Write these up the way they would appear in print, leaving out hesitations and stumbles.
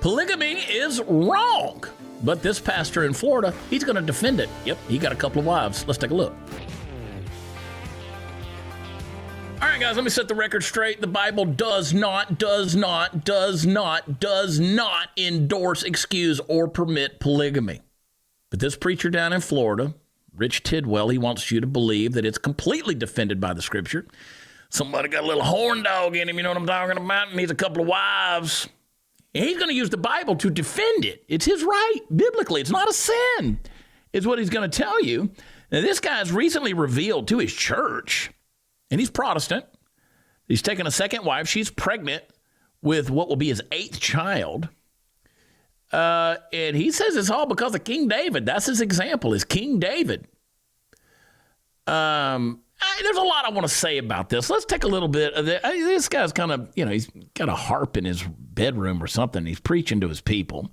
Polygamy is wrong. But this pastor in Florida, he's going to defend it. Yep, he got a couple of wives. Let's take a look. All right, guys, let me set the record straight. The Bible does not endorse, excuse, or permit polygamy. But this preacher down in Florida, Rich Tidwell, he wants you to believe that it's completely defended by the Scripture. Somebody got a little horn dog in him, you know what I'm talking about, and needs a couple of wives. And he's going to use the Bible to defend it. It's his right, biblically. It's not a sin, is what he's going to tell you. Now, this guy's recently revealed to his church, and he's Protestant. He's taken a second wife. She's pregnant with what will be his 8th child. And he says it's all because of King David. That's his example, is King David. There's a lot I want to say about this. Let's take a little bit of it. This guy's kind of, he's got a harp in his bedroom or something. He's preaching to his people.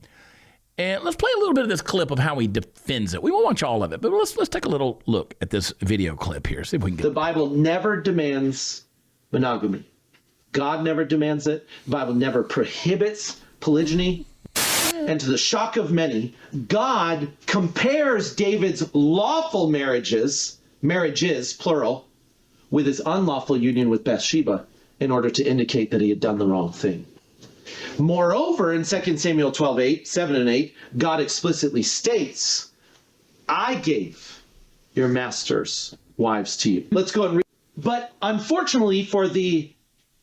And let's play a little bit of this clip of how he defends it. We won't watch all of it, but let's take a little look at this video clip here. See if we can get The Bible never demands monogamy. God never demands it. The Bible never prohibits polygyny. And to the shock of many, God compares David's lawful marriages, plural, with his unlawful union with Bathsheba in order to indicate that he had done the wrong thing. Moreover, in 2 Samuel 12, 7 and 8, God explicitly states, I gave your masters wives to you. Let's go and read. But unfortunately for the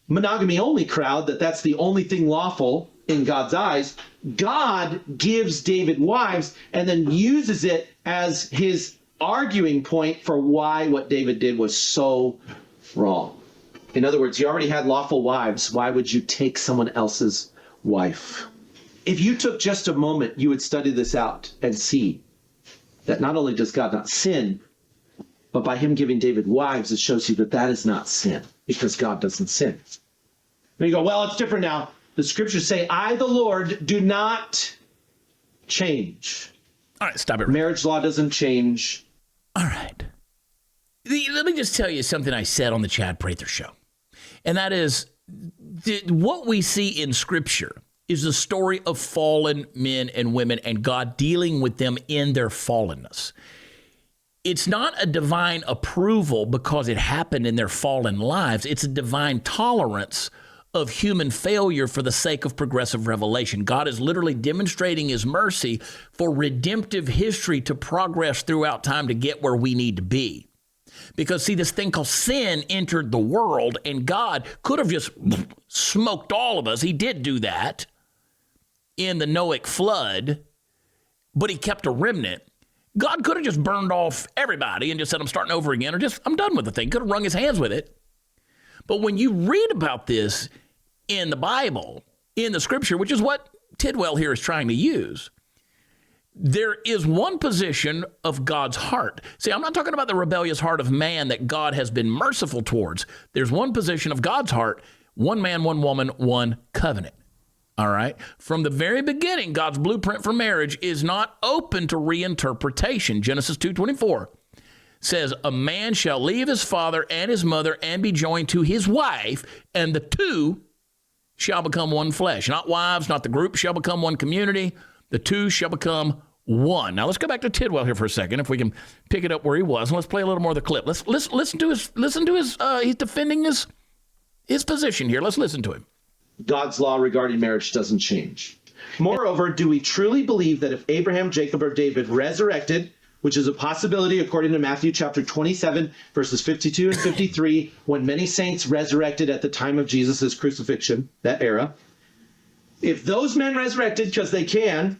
monogamy-only crowd, that's the only thing lawful in God's eyes, God gives David wives and then uses it as his arguing point for why what David did was so wrong. In other words, you already had lawful wives. Why would you take someone else's wife? If you took just a moment, you would study this out and see that not only does God not sin, but by him giving David wives, it shows you that is not sin, because God doesn't sin. And you go, well, it's different now. The scriptures say, I, the Lord, do not change. All right, stop it. Marriage law doesn't change. All right. Let me just tell you something I said on the Chad Prather show. And that is, what we see in Scripture is the story of fallen men and women and God dealing with them in their fallenness. It's not a divine approval because it happened in their fallen lives. It's a divine tolerance of human failure for the sake of progressive revelation. God is literally demonstrating his mercy for redemptive history to progress throughout time to get where we need to be. Because, see, this thing called sin entered the world, and God could have just smoked all of us. He did do that in the Noahic flood, but he kept a remnant. God could have just burned off everybody and just said, I'm starting over again, or just, I'm done with the thing. Could have wrung his hands with it. But when you read about this in the Bible, in the Scripture, which is what Tidwell here is trying to use, there is one position of God's heart. See, I'm not talking about the rebellious heart of man that God has been merciful towards. There's one position of God's heart, one man, one woman, one covenant. All right. From the very beginning, God's blueprint for marriage is not open to reinterpretation. Genesis 2:24 says, a man shall leave his father and his mother and be joined to his wife, and the two shall become one flesh. Not wives, not the group shall become one community. The two shall become one. Now let's go back to Tidwell here for a second, if we can pick it up where he was, and let's play a little more of the clip. Let's listen to his. He's defending his position here. Let's listen to him. God's law regarding marriage doesn't change. Moreover, do we truly believe that if Abraham, Jacob, or David resurrected, which is a possibility according to Matthew chapter 27, verses 52 and 53, when many saints resurrected at the time of Jesus' crucifixion, that era, if those men resurrected because they can,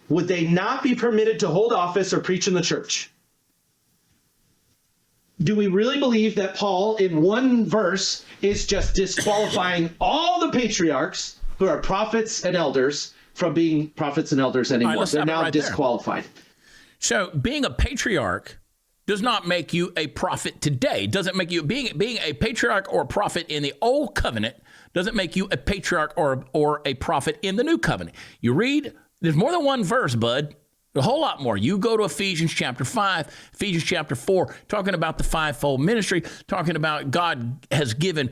would they not be permitted to hold office or preach in the church? Do we really believe that Paul, in one verse, is just disqualifying all the patriarchs who are prophets and elders from being prophets and elders anymore? Right, they're now disqualified. So being a patriarch does not make you a prophet today. Doesn't make you being a patriarch or a prophet in the old covenant doesn't make you a patriarch or a prophet in the new covenant. You read, there's more than one verse, bud. A whole lot more. You go to Ephesians chapter 5, Ephesians chapter 4, talking about the fivefold ministry, talking about God has given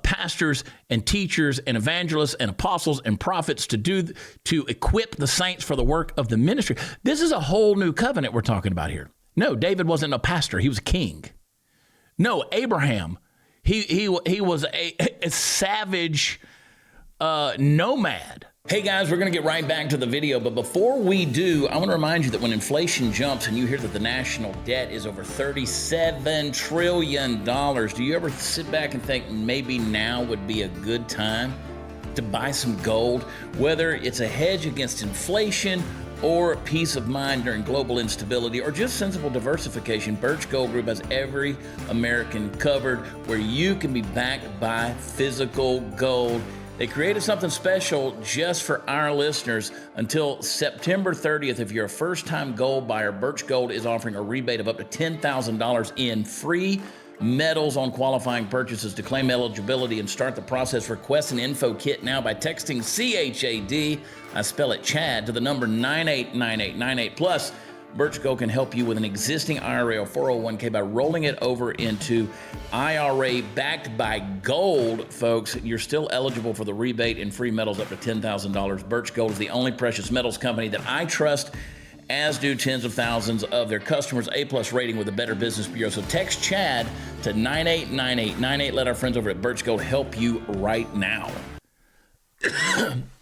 pastors and teachers and evangelists and apostles and prophets to equip the saints for the work of the ministry. This is a whole new covenant we're talking about here. No, David wasn't a pastor. He was a king. No, Abraham, he was a savage nomad. Hey guys, we're going to get right back to the video, but before we do, I want to remind you that when inflation jumps and you hear that the national debt is over $37 trillion, do you ever sit back and think maybe now would be a good time to buy some gold? Whether it's a hedge against inflation or peace of mind during global instability or just sensible diversification, Birch Gold Group has every American covered where you can be backed by physical gold. They created something special just for our listeners. Until September 30th, if you're a first-time gold buyer, Birch Gold is offering a rebate of up to $10,000 in free metals on qualifying purchases. To claim eligibility and start the process, request an info kit now by texting CHAD, I spell it Chad, to the number 989898. Plus, Birch Gold can help you with an existing IRA or 401k by rolling it over into IRA backed by gold, folks. You're still eligible for the rebate and free metals up to $10,000. Birch Gold is the only precious metals company that I trust, as do tens of thousands of their customers. A+ rating with the Better Business Bureau. So text Chad to 989898. Let our friends over at Birch Gold help you right now.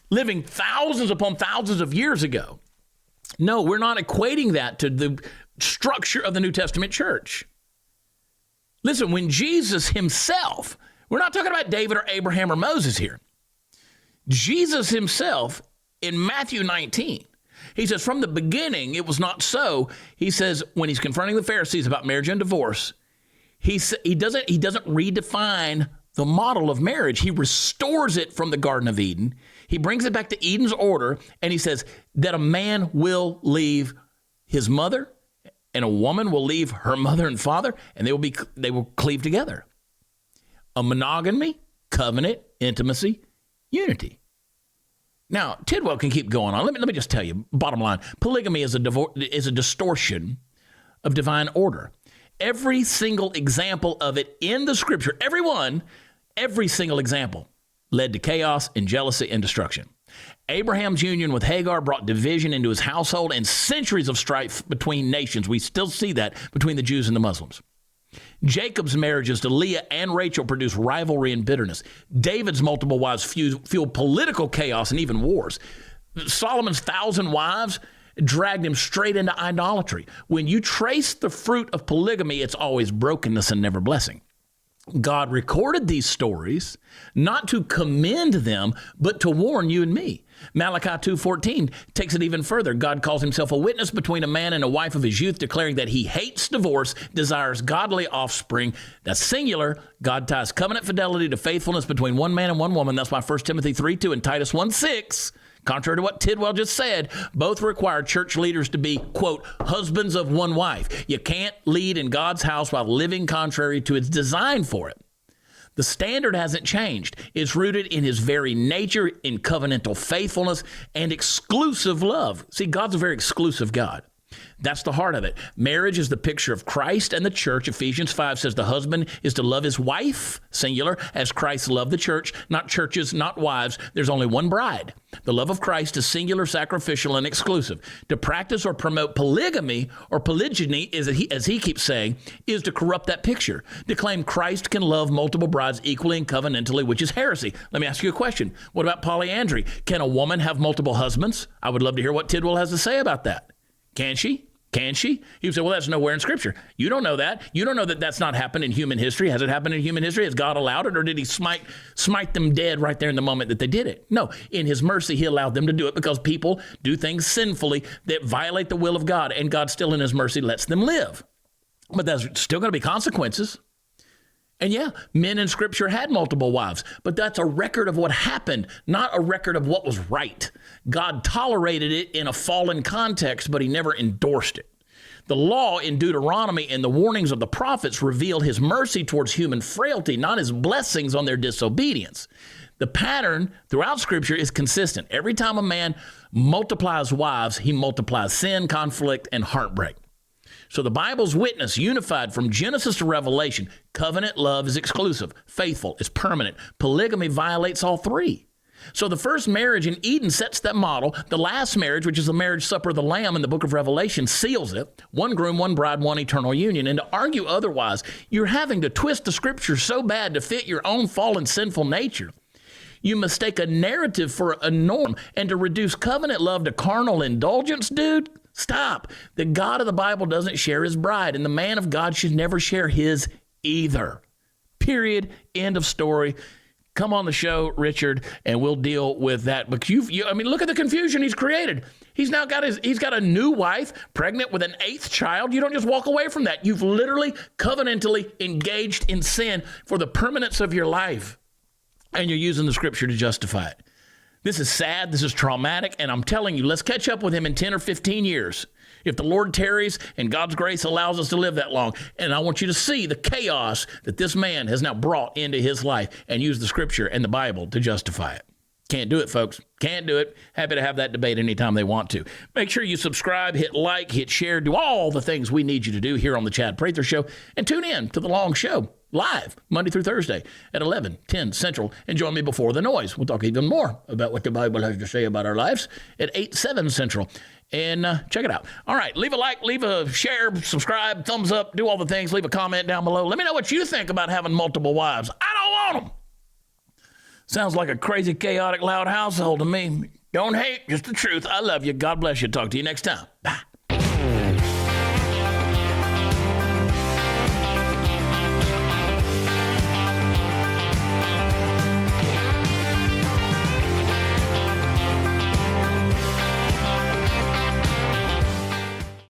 Living thousands upon thousands of years ago. No, we're not equating that to the structure of the New Testament church. Listen, when Jesus himself, we're not talking about David or Abraham or Moses here. Jesus himself in Matthew 19, he says, from the beginning, it was not so. He says, when he's confronting the Pharisees about marriage and divorce, he doesn't redefine the model of marriage. He restores it from the Garden of Eden. He brings it back to Eden's order, and he says that a man will leave his mother and a woman will leave her mother and father, and they will cleave together. A monogamy, covenant, intimacy, unity. Now, Tidwell can keep going on. Let me just tell you, bottom line, polygamy is a distortion of divine order. Every single example of it in the scripture, every single example led to chaos and jealousy and destruction. Abraham's union with Hagar brought division into his household and centuries of strife between nations. We still see that between the Jews and the Muslims. Jacob's marriages to Leah and Rachel produced rivalry and bitterness. David's multiple wives fueled political chaos and even wars. Solomon's 1,000 wives dragged him straight into idolatry. When you trace the fruit of polygamy, it's always brokenness and never blessing. God recorded these stories not to commend them, but to warn you and me. Malachi 2:14 takes it even further. God calls himself a witness between a man and a wife of his youth, declaring that he hates divorce, desires godly offspring. That's singular. God ties covenant fidelity to faithfulness between one man and one woman. That's why 1 Timothy 3:2 and Titus 1:6, contrary to what Tidwell just said, both require church leaders to be, quote, husbands of one wife. You can't lead in God's house while living contrary to its design for it. The standard hasn't changed. It's rooted in his very nature, in covenantal faithfulness and exclusive love. See, God's a very exclusive God. That's the heart of it. Marriage is the picture of Christ and the church. Ephesians 5 says the husband is to love his wife, singular, as Christ loved the church, not churches, not wives. There's only one bride. The love of Christ is singular, sacrificial, and exclusive. To practice or promote polygamy or polygyny, as he keeps saying, is to corrupt that picture. To claim Christ can love multiple brides equally and covenantally, which is heresy. Let me ask you a question. What about polyandry? Can a woman have multiple husbands? I would love to hear what Tidwell has to say about that. Can she? Can she? You say, well, that's nowhere in Scripture. You don't know that. You don't know that that's not happened in human history. Has it happened in human history? Has God allowed it, or did he smite them dead right there in the moment that they did it? No. In his mercy, he allowed them to do it because people do things sinfully that violate the will of God, and God still in his mercy lets them live. But there's still going to be consequences. And yeah, men in Scripture had multiple wives, but that's a record of what happened, not a record of what was right. God tolerated it in a fallen context, but he never endorsed it. The law in Deuteronomy and the warnings of the prophets reveal his mercy towards human frailty, not his blessings on their disobedience. The pattern throughout Scripture is consistent. Every time a man multiplies wives, he multiplies sin, conflict, and heartbreak. So the Bible's witness, unified from Genesis to Revelation. Covenant love is exclusive. Faithful is permanent. Polygamy violates all three. So the first marriage in Eden sets that model. The last marriage, which is the marriage supper of the Lamb in the book of Revelation, seals it. One groom, one bride, one eternal union. And to argue otherwise, you're having to twist the Scripture so bad to fit your own fallen sinful nature. You mistake a narrative for a norm, and to reduce covenant love to carnal indulgence, dude, stop. The God of the Bible doesn't share his bride, and the man of God should never share his either. Period. End of story. Come on the show, Richard, and we'll deal with that. But look at the confusion he's created. He's now got a new wife, pregnant with an 8th child. You don't just walk away from that. You've literally covenantally engaged in sin for the permanence of your life, and you're using the Scripture to justify it. This is sad. This is traumatic, and I'm telling you, let's catch up with him in 10 or 15 years. If the Lord tarries and God's grace allows us to live that long. And I want you to see the chaos that this man has now brought into his life and use the Scripture and the Bible to justify it. Can't do it, folks. Can't do it. Happy to have that debate anytime they want to. Make sure you subscribe, hit like, hit share, do all the things we need you to do here on the Chad Prather Show. And tune in to The Long Show live Monday through Thursday at 11:10 Central. And join me before the noise. We'll talk even more about what the Bible has to say about our lives at 8/7 Central. And check it out. All right, leave a like, leave a share, subscribe, thumbs up, do all the things. Leave a comment down below. Let me know what you think about having multiple wives. I don't want them. Sounds like a crazy, chaotic, loud household to me. Don't hate, just the truth. I love you. God bless you. Talk to you next time. Bye.